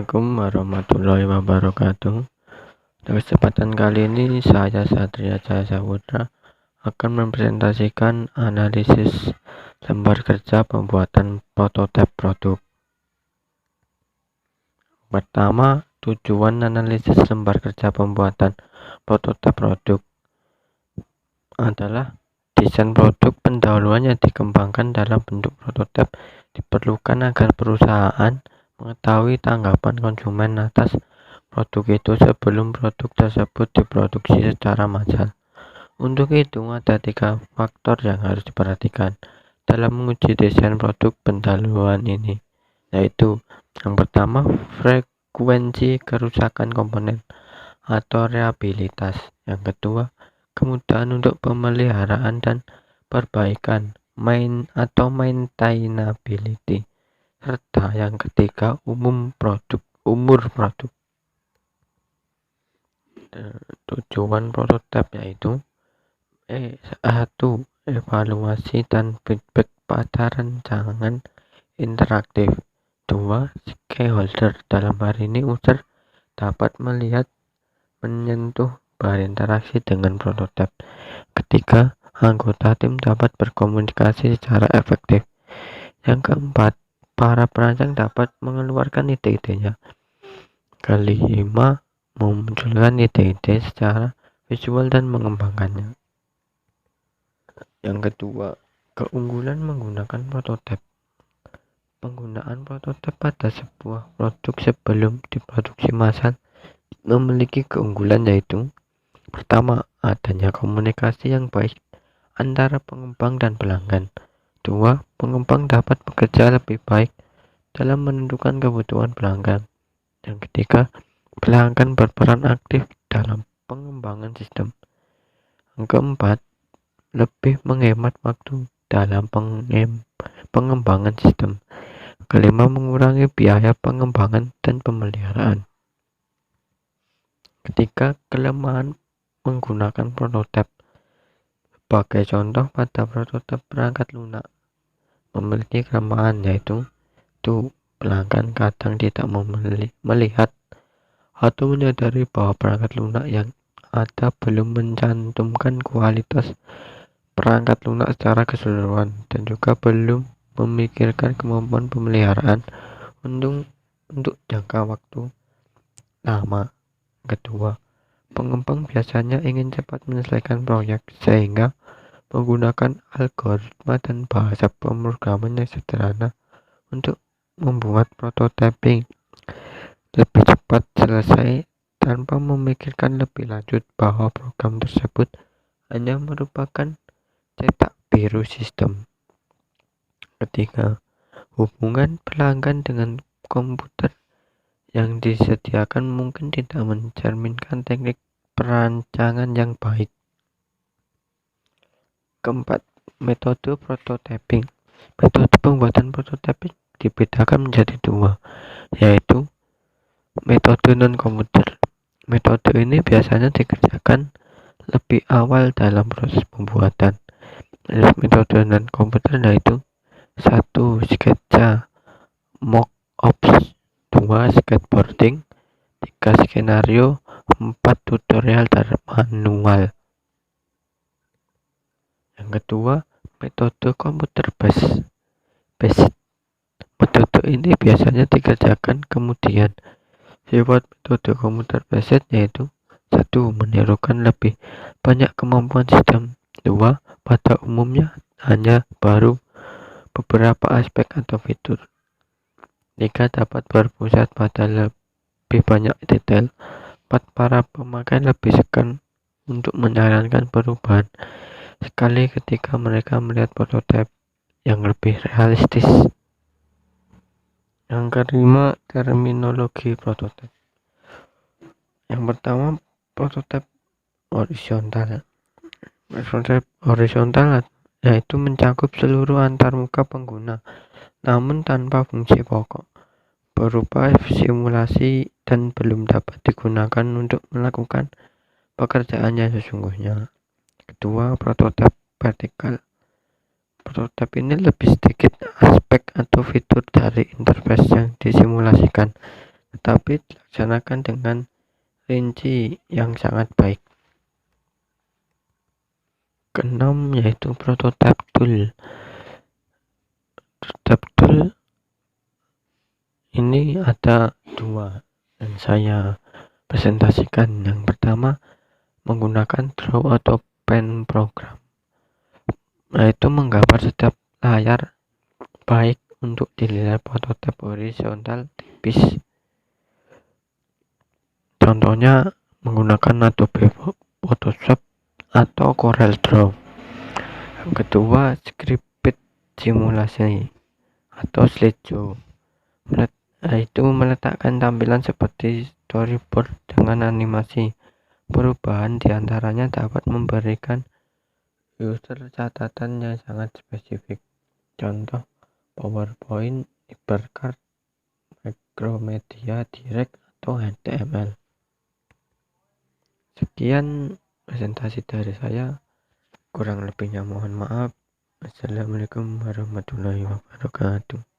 Assalamualaikum warahmatullahi wabarakatuh. Pada kesempatan kali ini saya Satria Cahaya Saputra akan mempresentasikan analisis lembar kerja pembuatan prototipe produk. Pertama, tujuan analisis lembar kerja pembuatan prototipe produk adalah desain produk pendahuluan yang dikembangkan dalam bentuk prototipe diperlukan agar perusahaan mengetahui tanggapan konsumen atas produk itu sebelum produk tersebut diproduksi secara massal. Untuk itu, ada 3 faktor yang harus diperhatikan dalam menguji desain produk pendahuluan ini, yaitu yang pertama, frekuensi kerusakan komponen atau reliabilitas. Yang kedua, kemudahan untuk pemeliharaan dan perbaikan maintainability. Serta yang ketiga, umur produk. Tujuan prototipe yaitu 1. Evaluasi dan feedback pada rancangan interaktif. 2. Stakeholder, dalam hal ini user, dapat melihat, menyentuh, berinteraksi dengan prototipe. Ketiga, anggota tim dapat berkomunikasi secara efektif. Yang keempat, para perancang dapat mengeluarkan ide-idenya. Kelima, memunculkan ide-ide secara visual dan mengembangkannya. Yang kedua, keunggulan menggunakan prototipe. Penggunaan prototipe pada sebuah produk sebelum diproduksi massal memiliki keunggulan, yaitu pertama, adanya komunikasi yang baik antara pengembang dan pelanggan. 2. Pengembang dapat bekerja lebih baik dalam menentukan kebutuhan pelanggan. Yang ketiga, pelanggan berperan aktif dalam pengembangan sistem. Yang keempat, lebih menghemat waktu dalam pengembangan sistem. Kelima, mengurangi biaya pengembangan dan pemeliharaan. Ketiga, kelemahan menggunakan prototipe. Sebagai contoh, pada prototipe perangkat lunak memiliki kelemahan, yaitu pelanggan kadang tidak melihat atau menyadari bahwa perangkat lunak yang ada belum mencantumkan kualitas perangkat lunak secara keseluruhan dan juga belum memikirkan kemampuan pemeliharaan untuk jangka waktu lama. Kedua, pengembang biasanya ingin cepat menyelesaikan proyek sehingga menggunakan algoritma dan bahasa pemrograman yang sederhana untuk membuat prototyping lebih cepat selesai tanpa memikirkan lebih lanjut bahwa program tersebut hanya merupakan cetak biru sistem. Ketiga, hubungan pelanggan dengan komputer yang disediakan mungkin tidak mencerminkan teknik perancangan yang baik. Keempat, metode prototyping. Metode pembuatan prototyping dibedakan menjadi 2, yaitu metode non-komputer. Metode ini biasanya dikerjakan lebih awal dalam proses pembuatan. Metode non-komputer yaitu 1. Sketsa mock-ups, 2. skateboarding, 3. skenario, 4. tutorial dan manual. Yang kedua, metode komputer based. Metode ini biasanya dikerjakan kemudian. Sifat metode komputer based yaitu 1. Menirukan lebih banyak kemampuan sistem. 2. Pada umumnya hanya baru beberapa aspek atau fitur. 3. Dapat berpusat pada lebih banyak detail. 4. Para pemakai lebih segan untuk menyarankan perubahan sekali ketika mereka melihat prototipe yang lebih realistis. Yang kelima, terminologi prototipe. Yang pertama, prototipe horizontal. Prototipe horizontal yaitu mencakup seluruh antarmuka pengguna, namun tanpa fungsi pokok, berupa simulasi dan belum dapat digunakan untuk melakukan pekerjaannya sesungguhnya. Kedua, prototipe vertikal. Prototipe ini lebih sedikit aspek atau fitur dari interface yang disimulasikan tetapi dilaksanakan dengan rinci yang sangat baik. Keenam yaitu prototype tool. Prototype tool ini ada dua dan saya presentasikan. Yang pertama menggunakan draw atau pen program, yaitu menggambar setiap layar baik untuk dilihat prototipe horizontal tipis. Contohnya menggunakan Adobe Photoshop atau Corel Draw. Yang kedua script simulasi atau slideshow, itu meletakkan tampilan seperti storyboard dengan animasi. Perubahan diantaranya dapat memberikan user catatan yang sangat spesifik. Contoh PowerPoint, Hypercard, Macromedia Direct, atau HTML. Sekian presentasi dari saya, kurang lebihnya mohon maaf. Assalamualaikum warahmatullahi wabarakatuh.